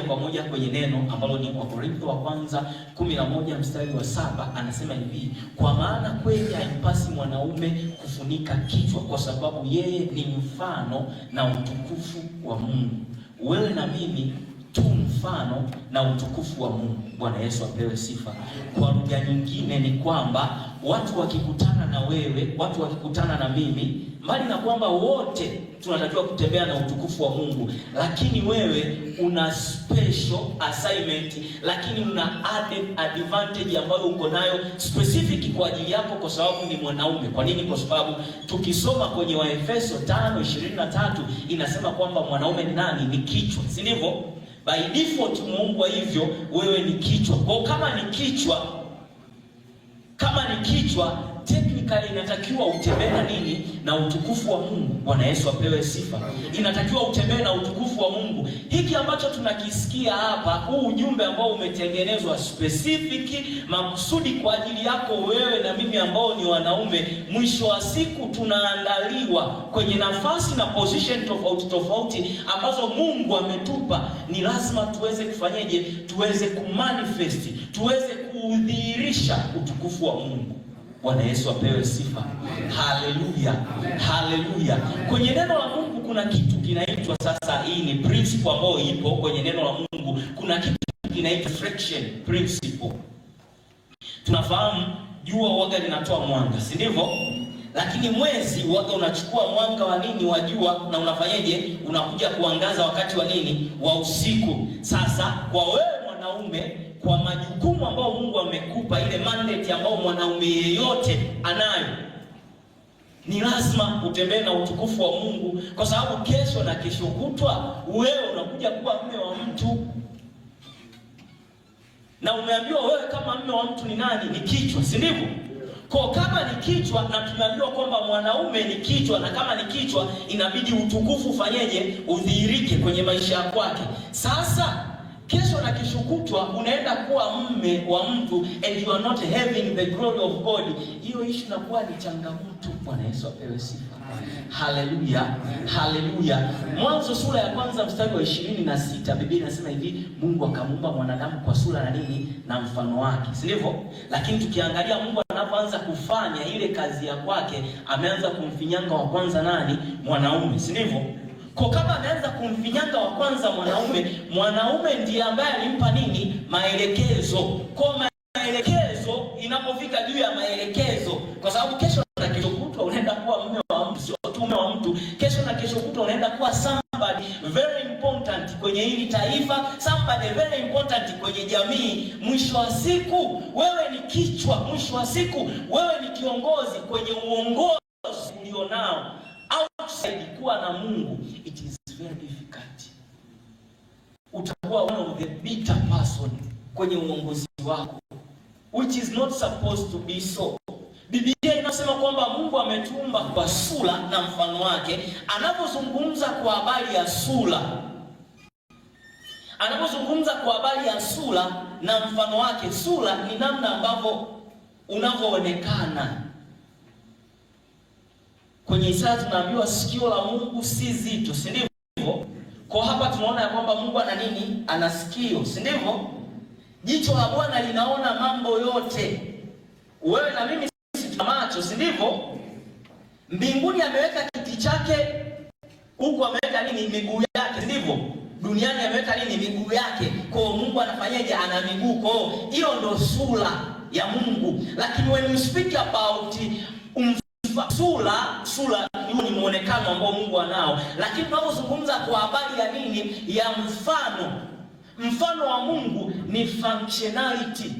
kwa moja kwenye neno ambalo ni Wakorintho wa kwanza 11 mstari wa 7, anasema hivi: kwa maana kweli haimpasi mwanaume kufunika kichwa, kwa sababu yeye ni mfano na utukufu wa Mungu. Wewe na mimi tu mfano na utukufu wa Mungu. Bwana Yesu apewe sifa. Kwa lugha nyingine ni kwamba watu wakikutana na wewe, watu wakikutana na mimi, mbali na kwamba wote tunatakiwa kutembea na utukufu wa Mungu, lakini wewe una special assignment, lakini una added advantage ambayo uko nayo specific kwa ajili yako, kwa sababu ni mwanaume. Kwa nini? Kwa sababu tukisoma kwenye Waefeso 5:23 inasema kwamba mwanaume ni nani? Ni kichwa, si ndivyo? By default muumbwa hivyo, wewe ni kichwa. Kwa kama ni kichwa technically inatakiwa utembee na nini? Na utukufu wa Mungu. Bwana Yesu apewe sifa. Inatakiwa utembee na utukufu wa Mungu. Hiki ambacho tunakisikia hapa, huu ujumbe ambao umetengenezwa specific makusudi kwa ajili yako wewe na mimi ambao ni wanaume, mwisho wa siku tunaandaliwa kwenye nafasi na position tofauti ambazo Mungu ametupa. Ni lazima tuweze kufanyeje? Tuweze kumanifest, tuweze kudhihirisha utukufu wa Mungu. Bwana Yesu apewe sifa. Haleluya, haleluya. Kwenye neno la Mungu kuna kitu kinaitwa, sasa hii ni principle ambayo ipo kwenye neno la Mungu. Kuna kitu kinaitwa reflection principle. Tunafahamu jua huaga linatoa mwanga, si ndivyo? Lakini mwezi huaga unachukua mwanga wa nini? Wa jua, na unafanyaje? Unakuja kuangaza wakati wa nini? Wa usiku. Sasa kwa wewe mwanaume, kwa majukumu ambayo Mungu amekupa, ile mandate ambayo mwanaume yeyote anayo, ni lazima utembee na utukufu wa Mungu, kwa sababu kesho na kesho kutwa wewe unakuja kuwa mume wa mtu, na umeambiwa wewe kama mume wa mtu ni nani? Ni kichwa, si ndivyo? Kwa kama ni kichwa, na tumeambiwa kwamba mwanaume ni kichwa, na kama ni kichwa inabidi utukufu ufanyeje? Udhihirike kwenye maisha yako. Sasa kesho na kesho kutwa unaenda kuwa mume wa mtu and you are not having the glory of God. Hiyo issue inakuwa ni changamoto. Bwana Yesu apewe sifa. Haleluya, haleluya. Mwanzo sura ya kwanza mstari wa 26, Biblia inasema hivi: Mungu akamuumba mwanadamu kwa sura na nini? Na mfano wake, si ndivyo? Lakini tukiangalia Mungu anapoanza kufanya ile kazi ya kwake, ameanza kumfinyanga wa kwanza nani? Mwanaume, si ndivyo? Kwa kama ameanza kumfinyanga wa kwanza mwanaume ndiye ambaye alimpa nini? Maelekezo. Kwa maelekezo inapofika juu ya maelekezo, kwa sababu kesho na kesho kutwa unaenda kuwa mume wa mtu, sio tu mume wa mtu. Kesho na kesho kutwa unaenda kuwa somebody very important kwenye hili taifa, somebody very important kwenye jamii. Mwisho wa siku wewe ni kichwa, mwisho wa siku wewe ni kiongozi kwenye uongozi ulionao. Outside kuwa na Mungu, it is very difficult. Utakuwa one of the bitter person kwenye uongozi wako, which is not supposed to be so. Biblia inasema kwamba Mungu ametuumba kwa sura na mfano wake. Anapozungumza kwa habari ya sura, anapozungumza kwa habari ya sura na mfano wake, sura ni namna ambavyo unavyoonekana. Kwenye Isaya tunaambiwa sikio la Mungu si zito, si ndivyo? Kwa hapa tunaona ya kwamba Mungu ana nini? Ana sikio, si ndivyo? Jicho la Bwana linaona mambo yote. Wewe na mimi sisi tuna macho, si ndivyo? Mbinguni ameweka kiti chake, huku ameweka nini? Miguu yake, si ndivyo? Duniani ameweka nini? Miguu yake. Kwa Mungu anafanyaje? Ana miguu. Kwa hiyo ndio sura ya Mungu. Lakini when we speak about sura ni muonekano ambao Mungu anao, lakini tunapozungumza kwa habari ya nini? Ya mfano wa Mungu ni functionality.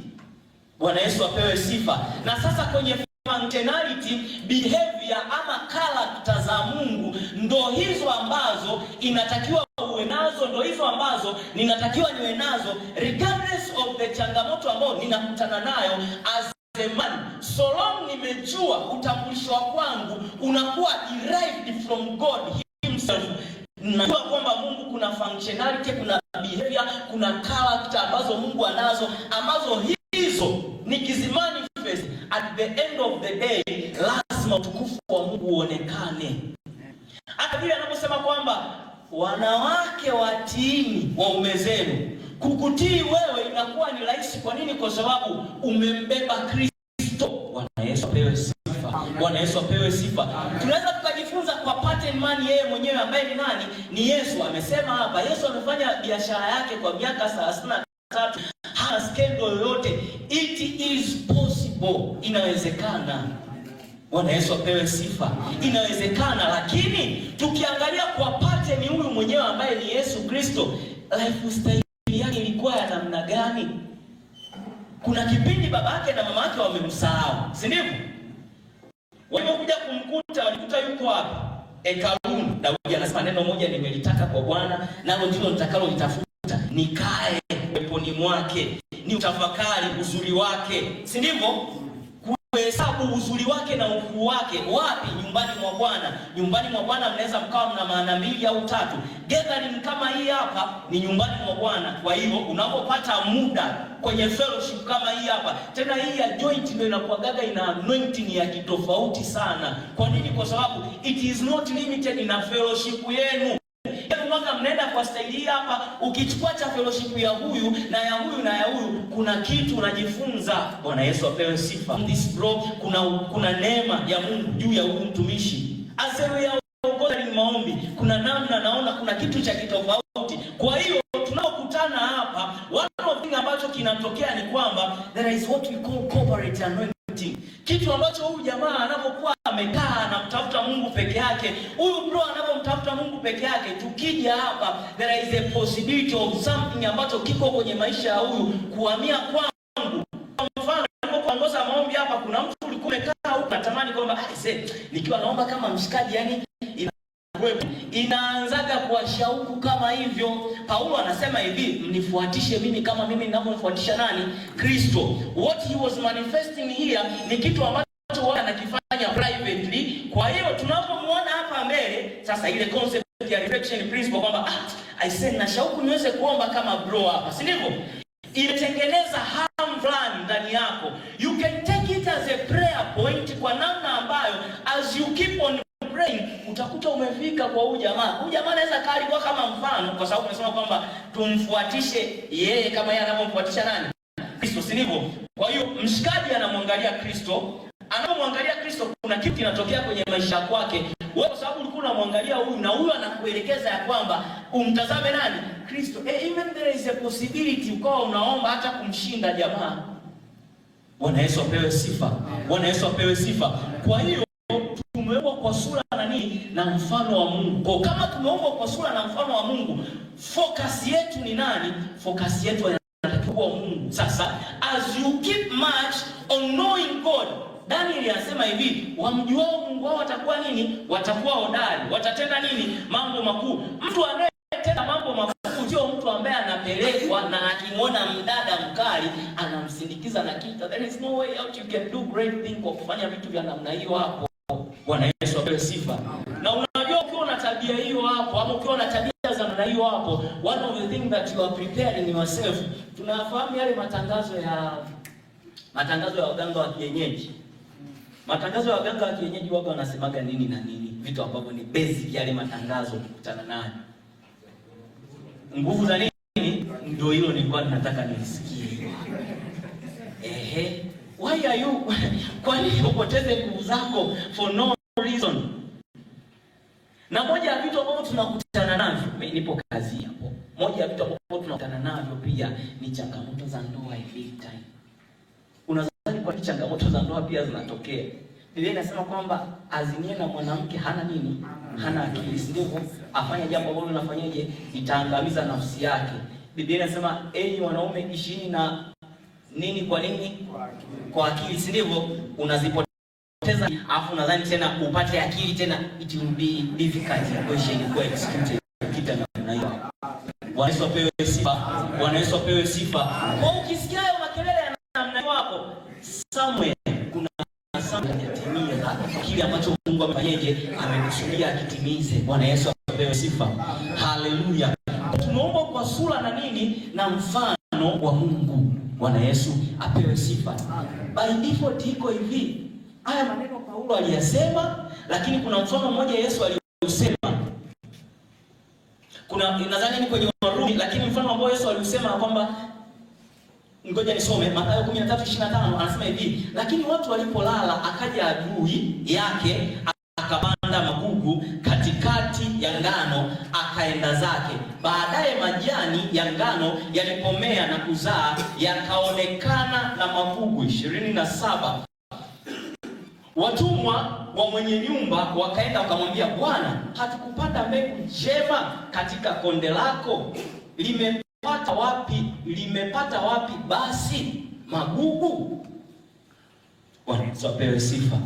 Bwana Yesu apewe sifa. Na sasa kwenye functionality, behavior ama character za Mungu ndo hizo ambazo inatakiwa uwe nazo, ndo hizo ambazo ninatakiwa niwe nazo regardless of the changamoto ambayo ninakutana nayo as man. So long nimejua utambulisho kwangu unakuwa derived from God himself. Najua kwamba Mungu kuna functionality, kuna behavior, kuna character ambazo Mungu anazo, ambazo hizo nikizimanifest at the end of the day lazima utukufu wa Mungu uonekane. Hata vile anaposema kwamba wanawake watiini waume zenu, kukutii wewe inakuwa ni rahisi. Kwa nini? Kwa sababu umembeba Kristo. Bwana Yesu apewe sifa. Bwana Yesu apewe sifa. Tunaweza tukajifunza kwa pattern man yeye mwenyewe ambaye ni nani? Ni Yesu. Amesema hapa, Yesu amefanya biashara yake kwa miaka 33, hana scandal yoyote. It is possible. Inawezekana. Bwana Yesu apewe sifa. Inawezekana, lakini tukiangalia kwa pattern huyu mwenyewe ambaye ni Yesu Kristo, lifestyle yake ilikuwa ya namna gani? Kuna kipindi babake na mamake wamemsahau, si ndivyo? Walipokuja kumkuta, walikuta yuko hapa hekaluni. Daudi anasema neno moja nimelitaka kwa Bwana, nalo ndilo nitakalo litafuta, nikae peponi mwake, ni utafakari uzuri wake, si ndivyo? Kuhesabu uzuri wake na ukuu wake. Wapi? Nyumbani mwa Bwana. Nyumbani mwa Bwana mnaweza mkawa mna maana 2 au 3. Gathering kama hii hapa ni nyumbani mwa Bwana. Kwa hiyo unapopata muda kwenye fellowship kama hii hapa, tena hii ya joint ndio inakuagaga ina anointing ya kitofauti sana. Kwa nini? Kwa sababu it is not limited in fellowship yenu. Mwaka mnaenda kwa staili hapa, ukichukua cha fellowship ya huyu na ya huyu na ya huyu, kuna kitu unajifunza. Bwana Yesu apewe sifa. This bro, kuna neema ya Mungu juu ya huyu mtumishi. Aseme ya uongozi ni maombi. Kuna namna naona kuna kitu cha kitofauti. Kwa hiyo tunapokutana hapa, one of thing ambacho kinatokea ni kwamba there is what we call corporate anointing. Kitu ambacho huyu jamaa anapokuwa amekaa na kutafuta Mungu peke yake, huyu bro anapomtafuta Mungu peke yake, tukija hapa there is a possibility of something ambacho kiko kwenye maisha ya huyu kuhamia kwangu. Kwa mfano, ninapoongoza maombi hapa, kuna mtu ulikuwa umekaa huko natamani kwamba nikiwa naomba kama mshikaji, yani inaanzaga kwa shauku kama hivyo. Paulo anasema hivi, mnifuatishe mimi kama mimi ninavyomfuatisha nani? Kristo. What he was manifesting here ni kitu ambacho wao anakifanya privately. Kwa hiyo tunapomuona hapa mbele sasa, ile concept ya reflection principle kwamba I say na shauku niweze kuomba kama bro hapa, si ndivyo? Inatengeneza hamu fulani ndani yako. You can take it as a prayer point kwa namna ambayo as you keep on praying, utakuta umefika kwa huyu jamaa. Huyu jamaa anaweza kali kwa kama mfano, kwa sababu tunasema kwamba tumfuatishe yeye kama yeye anapomfuatisha nani? Kristo, si ndivyo? Kwa hiyo mshikaji anamwangalia Kristo, anapomwangalia Kristo kuna kitu kinatokea kwenye maisha yake. Wewe kwa sababu ulikuwa unamwangalia huyu na huyu anakuelekeza ya kwamba umtazame nani? Kristo. Even there is a possibility ukawa unaomba hata kumshinda jamaa. Bwana Yesu apewe sifa. Bwana Yesu apewe sifa. Kwa hiyo tumeumbwa kwa sura na nini? Na mfano wa Mungu. Kwa kama tumeumbwa kwa sura na mfano wa Mungu, focus yetu ni nani? Focus yetu inatakiwa Mungu. Sasa as you keep much on knowing God, Daniel anasema hivi, wamjuao Mungu wao watakuwa nini? Watakuwa hodari. Watatenda nini? Mambo makuu. Mtu anayetenda mambo makuu sio mtu ambaye anapelekwa na akimwona mdada mkali anamsindikiza na kitu. There is no way out you can do great thing kwa kufanya vitu vya namna hiyo hapo. Bwana Yesu apewe sifa. Na unajua ukiwa na tabia hiyo hapo, ama ukiwa na tabia za namna hiyo hapo, one of the things that you are preparing yourself. Tunafahamu yale matangazo ya waganga wa kienyeji. Matangazo ya waganga wa kienyeji wao wanasemaga nini na nini? Vitu ambavyo ni basic yale matangazo kukutana nayo. Nguvu za nini? Ndio hilo nilikuwa ninataka nisikie. Why are you kwa nini upoteze nguvu zako for no reason? Na moja ya vitu ambavyo tunakutana navyo, nipo kazi hapo. Moja ya vitu ambavyo tunakutana navyo pia ni changamoto za ndoa big time. Unadhani kwa changamoto za ndoa pia zinatokea? Biblia inasema kwamba azinie na mwanamke hana nini? Hana akili, ndivyo afanya jambo ambalo linafanyaje? Itaangamiza nafsi yake. Biblia inasema enyi wanaume ishini na nini? Kwa nini? Kwa akili, si ndivyo? Unazipoteza afu nadhani tena upate akili tena, it will be difficult equation kwa execute kitu na hiyo. Bwana Yesu apewe sifa. Bwana Yesu apewe sifa. Kwa ukisikia hayo makelele ya namna hapo, somewhere kuna something yatimia kile ambacho Mungu amefanyaje? Amekusudia akitimize. Bwana Yesu apewe sifa. Haleluya. Tumeumbwa kwa sura na nini? Na mfano wa Mungu. Bwana Yesu apewe sifa. By default iko hivi. Haya maneno Paulo aliyasema, lakini kuna mfano mmoja Yesu aliyosema. Kuna nadhani ni kwenye Warumi, lakini mfano ambao Yesu alisema kwamba, ngoja nisome Mathayo 13:25, anasema hivi, lakini watu walipolala akaja adui yake akapanda magugu katikati ya ngano akaenda zake. Baadaye majani ya ngano yalipomea na kuzaa yakaonekana na magugu. 27, watumwa wa mwenye nyumba wakaenda wakamwambia, Bwana, hatukupanda mbegu njema katika konde lako? Limepata wapi basi magugu? Bwana Yesu apewe sifa.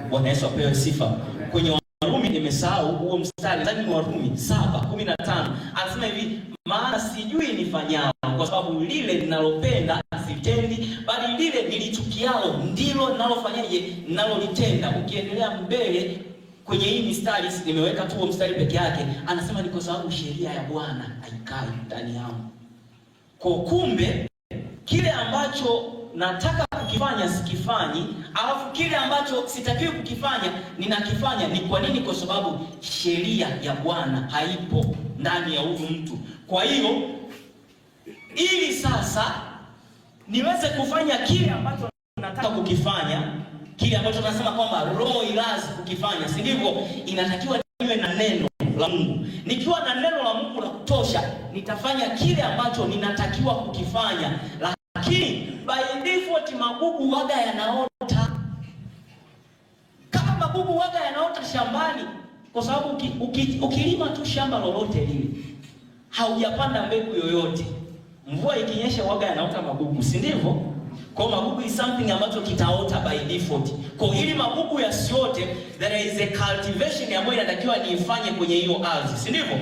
Bwana Yesu apewe sifa. Kwenye Warumi, nimesahau huo mstari, ndani ni Warumi 7:15, anasema hivi, maana sijui nifanyalo, kwa sababu lile ninalopenda sitendi, bali lile nilichukialo ndilo ninalofanyaje, ninalolitenda. Ukiendelea mbele kwenye hii mistari, nimeweka tu mstari peke yake, anasema ni kwa sababu sheria ya Bwana haikai ndani yangu. Kwa kumbe kile ambacho nataka kukifanya sikifanyi, alafu kile ambacho sitakiwi kukifanya ninakifanya. Ni kwa nini? Kwa sababu sheria ya Bwana haipo ndani ya huyu mtu. Kwa hiyo ili sasa niweze kufanya kile ambacho nataka kukifanya, kile ambacho tunasema kwamba roho ilazi kukifanya, si ndivyo? Inatakiwa niwe na neno la Mungu. Nikiwa na neno la Mungu la kutosha, nitafanya kile ambacho ninatakiwa kukifanya. Lakini by default magugu waga yanaota. Kama magugu waga yanaota shambani, kwa sababu ukilima tu shamba lolote lile, haujapanda mbegu yoyote, mvua ikinyesha waga yanaota magugu, si ndivyo? Kwa magugu is something ambacho kitaota by default. Kwa ili magugu yasiote, there is a cultivation ambayo inatakiwa niifanye kwenye hiyo ardhi, si ndivyo?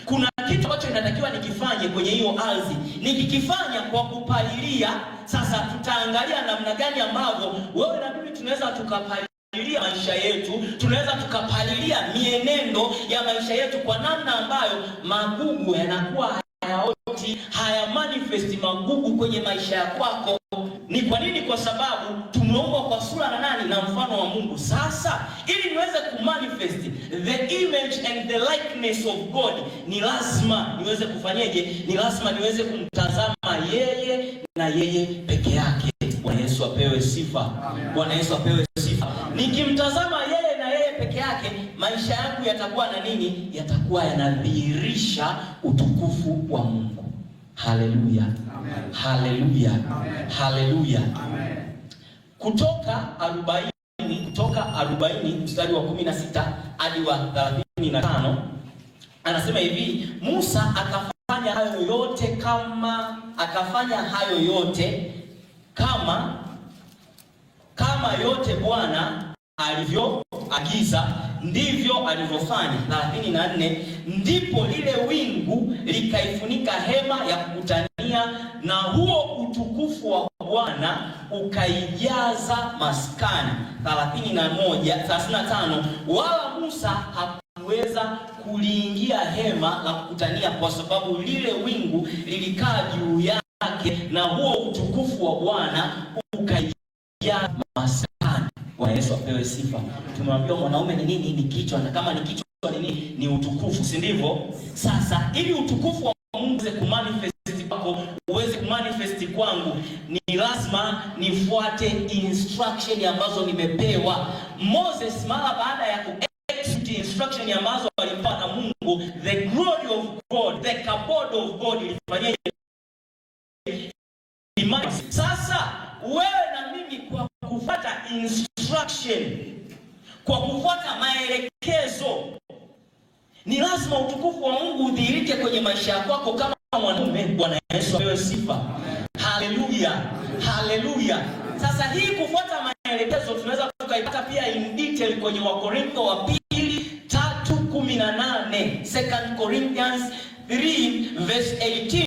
Kuna kitu ambacho inatakiwa nikifanye kwenye hiyo ardhi. Nikikifanya kwa kupalilia, sasa tutaangalia namna gani ambavyo wewe na mimi tunaweza tukapalilia maisha yetu, tunaweza tukapalilia mienendo ya maisha yetu kwa namna ambayo magugu yanakuwa hayaoti, haya manifest magugu kwenye maisha ya kwako. Ni kwa nini? Kwa sababu tumeumbwa kwa sura na nani? Na mfano wa Mungu. Sasa ili niweze kumanifest the image and the likeness of God, ni lazima niweze kufanyeje? Ni lazima niweze kumtazama yeye na yeye peke yake. Bwana Yesu apewe sifa. Bwana Yesu apewe sifa. Nikimtazama yeye na yeye peke yake, maisha yangu yatakuwa na nini? Yatakuwa yanadhihirisha utukufu wa Mungu. Haleluya. Haleluya. Haleluya. Kutoka 40 mstari wa 16 hadi wa 35 anasema hivi, Musa akafanya hayo yote kama yote Bwana alivyoagiza, ndivyo alivyofanya. 34, ndipo lile wingu likaifunika hema ya kukutania, na huo utukufu wa Bwana ukaijaza maskani. 35, wala Musa hakuweza kuliingia hema la kukutania, kwa sababu lile wingu lilikaa juu yake, na huo utukufu wa Bwana ukaijaza maskani. Bwana Yesu apewe sifa. Tumwambia mwanaume ni nini? Ni kichwa, na kama ni kichwa ni nini? Ni utukufu, si ndivyo? Sasa ili utukufu wa Mungu uweze kumanifest kwako, uweze kumanifest kwangu, ni lazima nifuate instruction ambazo nimepewa. Moses mara baada ya execute instruction ambazo alipewa na Mungu, the glory of God, the kabod of God ilifanyia. Sasa wewe na mimi kwa kufuata instruction, kwa kufuata maelekezo, ni lazima utukufu wa Mungu udhihirike kwenye maisha yako kama mwanaume. Bwana Yesu apewe sifa. Haleluya. Haleluya. Sasa hii kufuata maelekezo tunaweza tukaipata pia in detail kwenye Wakorintho wa pili 3:18, 2 Corinthians 3 verse 18.